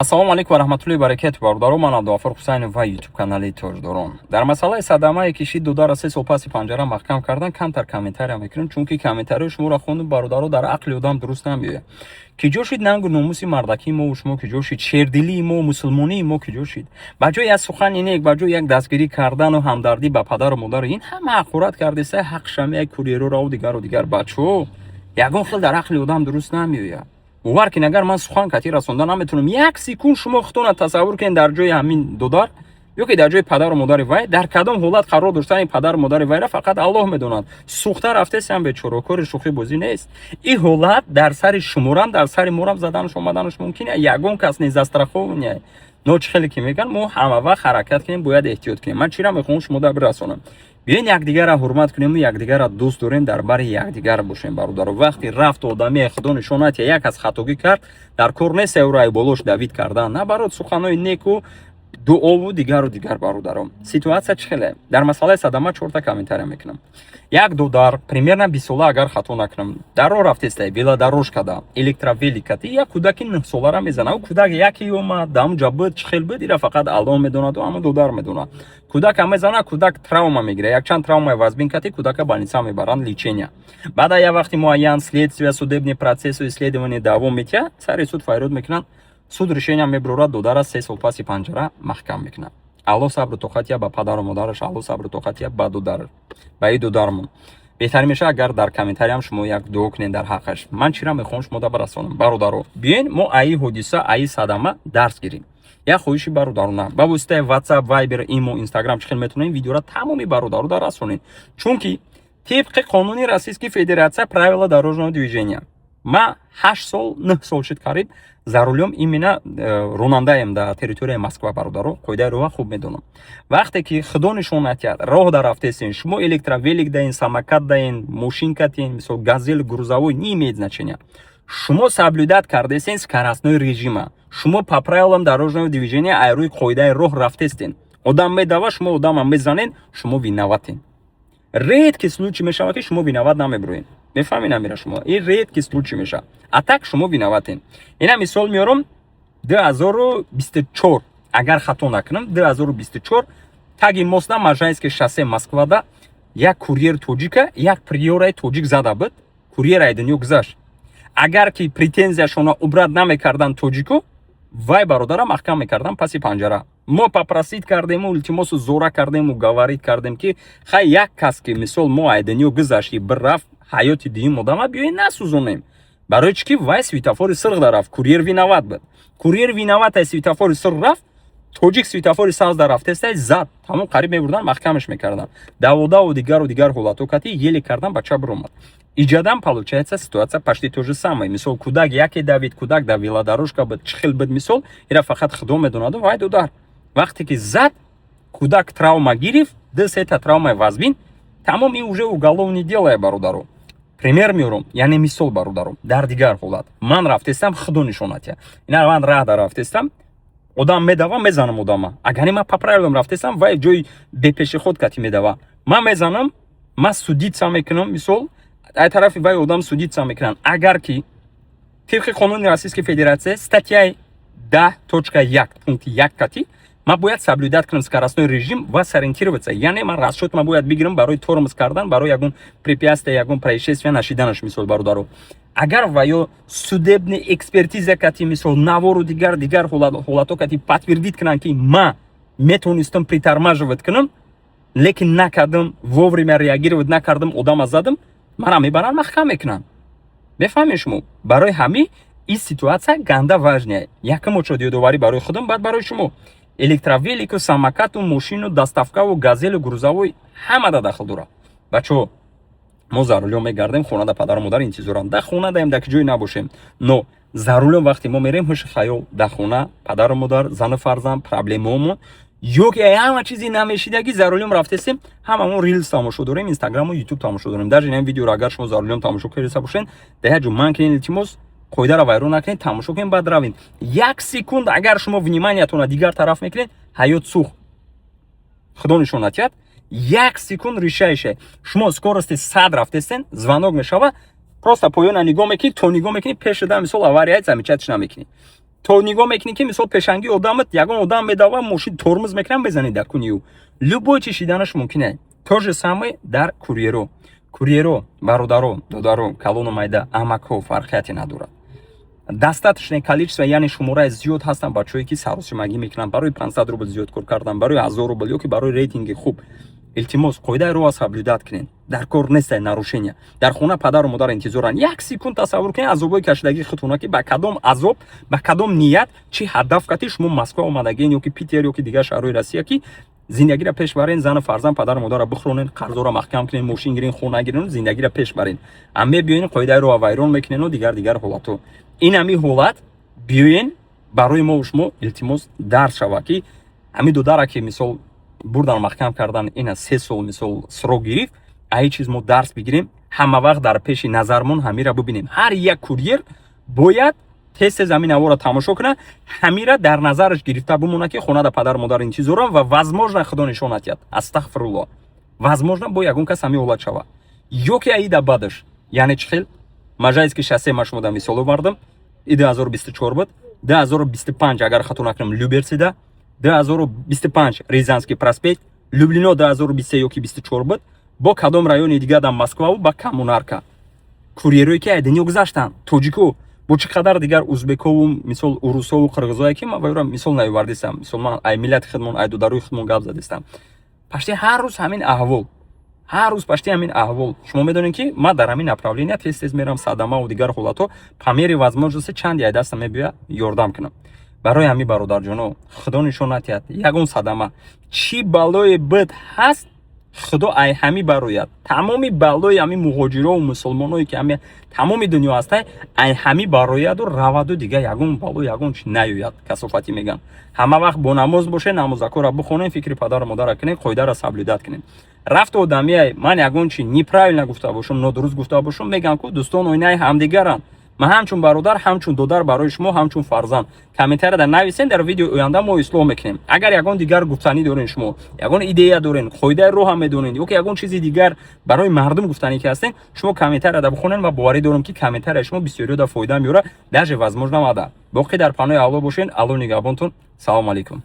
ассалому алейкум ва раҳматуллоҳи ва баракатуҳ. Бародарон, ман Абдуғаффор Ҳусайнов ва YouTube канали Тоҷдорон. Дар масъалаи садамае киши дудара 3 сол паси панҷара маҳкам кардан камтар комментария мекунем, чунки комментарияи шуморо хонду бародарон дар ақли одам дуруст намеояд. Киҷо шид нангу номуси мардакии мо шумо киҷо шид, шердилии мо, мусулмонии мо киҷо шид. Ба ҷои аз сухани нек, ба ҷои як дастгирӣ кардану ҳамдардӣ ба падару модару ин ҳама ҳақорат кардеса ҳақ шамияи курьерору дигару бачо. Ягон хел дар ақли одам дуруст намеояд. باور کن اگر من سخن کتی رسوندن نمیتونم یک سکون شما خودتون تصور کنید در جای همین دودار یا که در جای پدر و مادر وای در کدام حالت قرار داشتن پدر و مادر وای را فقط الله میدوند. سوخته رفته سم به چروکور شوخی بازی نیست. این حالت در سر شمورم در سر مورم زدنش اومدنش ممکنه. یگون کس نیز از طرف نه نوچ خیلی که میگن ما همه وقت حرکت کنیم باید احتیاط کنیم. من چیرا میخوام شما در برسونم. بیاین یکدیگر را حرمت کنیم و یکدیگر را دوست داریم، درباره یکدیگر باشیم برادر. وقتی رفت آدمی خدا نشانت یک از خطاگی کرد در کار نیست اورای بالوش دوید کردن، نه برات سخنای نیکو دعا و دیگر برادرام. سیتواسیا چخله در مسئله صدمه 4 تا کامنتاری میکنم. یک دودار примерно 20 ساله اگر خطا نکنم در راه رفته است велодорожкада электровеликати یک کودک 9 ساله را میزنه و کودک یکی اومد دم جابت چخل بود را فقط الله میدونه و هم دودار میدونه. کودک هم میزنه کودک تراوما میگیره، یک چند травма вазбин кати кудака больница میبرن лечение. بعد я وقتی معین следствие судебный процесс исследование давом میشه سر суд файрод میکنن. суд решение мебурад дудара 3 сол паси панҷара маҳкам мекунад. алло сабру тоқатия ба падару модараш, алло сабру тоқатия ба дудар ба ин дудармон. беҳтар меша агар дар комментариям шумо як дуо кунед дар ҳаққаш. ман чира мехоҳам шумо да барасонам. бародаро, биёен мо аи ҳодиса аи садама дарс гирем. як хоҳиши бародарона ба воситаи WhatsApp, Viber, Imo, Instagram чихел метавонем видеоро тамоми бародаро да расонем. чунки тибқи қонуни Российской Федератсия правила дорожного движения ма 8 сол 9 сол шуд қариб за рулём именно ронандаем дар территорияи Москва бародаро. қоидаи роҳа хуб медонам. вақте ки худо нишонат яд роҳ дар рафтесин шумо электровелик даин, самокат даин, мошинка тин, мисол газель грузовой не имеет значения. шумо соблюдат кардесин скоростной режима. шумо по правилам дорожного движения айрӯи қоидаи роҳ рафтестин. одам медава, шумо одамам мезанен, шумо виноватин. редки случай мешавад ки шумо виноват намебироед. мефаҳмед амира шумо? ин редки случай меша. а так шумо виноватин. ина мисол меорам 2024 агар хато накунам 2024 таги мост на Можайский шоссе Москвада як курьер тоҷика як приёраи тоҷик зада буд. курьер айдунё гузашт. агар ки претензияшона убрат намекардан тоҷику вай бародара маҳкам мекардан паси панҷара. мо попросид кардему, илтимосу зора кардему, гаварид кардем ки хай як кас ки мисол мо айдунё гузашти бирафт ҳаёти дигим одама биёед насӯзонем. барои чӣ ки вай светофори сирғ дарафт. курьер виноват буд. курьер виноватай светофори сирғ рафт, тоҷик светофори сабз дарафтестай зад. тамом қариб мебурдан маҳкамаш мекардан. даводаву дигару ҳолато кати еле кардан ба чап ромад. иҷадан получается ситуация почти то же самое. мисол кудак яке давид, кудак да велодорожка буд, чихел буд мисол, ира фақат худо медонаду вай дудар. вақте ки зад кудак травма гирифт, 2 травмаи вазбин, тамом ин уже уголовное дело бародаро. пример меорам, яъне мисол бародаро. дар дигар ҳолат ман рафтестам худо нишонатия. ина ман раҳ дар рафтестам, одам медава мезанам одама. агар ман по правилам рафтестам вай ҷои бепешиход кати медава. ман мезанам, ман судитса мекунам мисол, ай тарафи вай одам судитса мекунанд. агар ки тибқи қонуни Российской Федерации статьяи 10.1 пункти 1 кати ма бояд соблюдат кунам скоростной режим ва сориентироваться. яъне ман расчёт ма бояд бигирам барои тормоз кардан, барои ягон препятствие, ягон происшествие нашиданаш мисол бародаро. агар ваё судебный экспертиза кати мисол навору дигар ҳолато кати подтвердит кунанд ки ма метавонистам притормаживать кунам, лекин накардам, вовремя реагировать накардам, одама задам, мара мебаран маҳкам мекунанд. мефаҳмед шумо? барои ҳамин ин ситуация ганда важная. якам очод ёдоварӣ барои худам, баъд барои шумо. электровелику, самокату, мошину, доставкаву, газелу, грузовой ҳамада дахл дорад. бачо мо за рулём мегардем, хонада падару модар интизоранд. да хона даем, даки ҷое набошем. но за рулём вақте мо мерем ҳуши хаёл да хона, падару модар, зану фарзанд, проблемаомон ё ки ҳама чизи намешидаги за рулём рафтесем, ҳамамон рилс тамошо дорем, Instagram ва YouTube тамошо дорем. даже ин видеоро агар шумо за рулём тамошо кардиса бошен, деҳа ҷо ман кунед илтимос қоидаро вайрон накунед, тамошо кунед, баъд равед. як секунд агар шумо вниманиятона дигар тараф мекунед, ҳаёт сух. худо нишонат яд. як секунд решающая. шумо скорости 100 рафтесен, звонок мешава, просто поёна нигоҳ мекунед, то нигоҳ мекунед, пешида мисол аварияи замечательно мекунед. то нигоҳ мекунӣ ки мисол пешанги одамат ягон одам медава мошин тормоз мекунад мезанӣ дар кунию любой чи шиданаш мумкин е. То же самое дар курьеро бародаро додаро калону майда амакҳо фарқияте надорад. Достаточное количество яъне шумораи зиёд ҳастанд бачаҳое ки саросимагӣ мекунанд барои 500 рубл зиёд кор кардан барои 1000 рубл ёки барои рейтинги хуб. илтимос қоидаи роҳа соблюдат кунед. дар кор нестед нарушения. дар хона падару модар интизоранд. як секунд тасаввур кунед азобои кашидагии худтона ки ба кадом азоб ба кадом ният чи ҳадаф кати шумо Москва омадагиен ёки Питер ёки дигар шаҳрҳои Россия ки зиндагиро пеш барен, зану фарзанд падару модарро бихӯронен, қарзора маҳкам кунен, мошин гирен, хона гирен, зиндагиро пеш барен. Аме биёен қоидаи роҳа вайрон мекунену дигар ҳолатҳо. ин ами ҳолат биёен барои мо шумо илтимос дарс шава ки ами дудара ки мисол бурдан маҳкам кардан ина 3 сол мисол срок гирифт, ай чиз мо дарс бигирем, ҳама вақт дар пеши назармон ҳамира бубинем. ҳар як курьер бояд тез ҳамин ҳаворо тамошо кунад, ҳамира дар назараш гирифта бимона ки хонада падар модар интизорам ва возможно худо нишон натиҳад. астағфируллоҳ. возможно бо ягон кас ҳамин ҳолат шава. ёки аида бадаш яъне чӣ хел мажаиски шасе машмуда мисол овардам 2024 буд, 2025 агар хато накунам Люберцida, 2025 Рязанский проспект, Люблино 2023 ёки 24 буд, бо кадом райони дигар дар Москва бо коммунарка. Курьерое ки айдани гузаштанд, тоҷико бо чӣ қадар дигар узбекову мисол урусову қирғизое ки ман вайра мисол навардистам, мисол ман ай миллати хидмон ай дударуи хидмон гап задистам. Пашти ҳар рӯз ҳамин аҳвол. ҳар рӯз пашти ҳамин аҳвол. шумо медонед ки ман дар ҳамин направления тез мерам садамаву дигар ҳолатҳо по мере возможности чанди ай дастам мебиёяд ёрдам кунам. барои ҳамин бародарҷоно худо нишон натиҳад ягон садама чӣ балое буд ҳаст худо ай ҳамин барояд. тамоми балои ҳамин муҳоҷирову мусулмоное ки ҳамин тамоми дунё ҳастай ай ҳамин барояду раваду дигар ягон бало ягон чи наёяд. касофатӣ меган. ҳама вақт бо намоз бошед, намозакора бихонед, фикри падару модара кунед, қоидаро соблюдат кунед. рафт одамия ман ягон чи неправильно гуфта бошам, нодуруст гуфта бошам, меган ку дӯстон оинаи ҳамдигаранд. ман ҳамчун бародар, ҳамчун додар барои шумо, ҳамчун фарзанд. комментарияда нависен, дар видеои оянда мо ислоҳ мекунем. агар ягон дигар гуфтанӣ дорен шумо, ягон идея дорен, қоидаи роҳа медонед, ёки ягон чизи дигар барои мардум гуфтанӣ ки ҳастен, шумо комментарияда бихонен ва боварӣ дорам ки комментарияи шумо бисёрида фоида меёрад, даже возможно мада. боқӣ дар панои Аллоҳ бошед. Аллоҳ нигаҳбонтон. салому алайкум.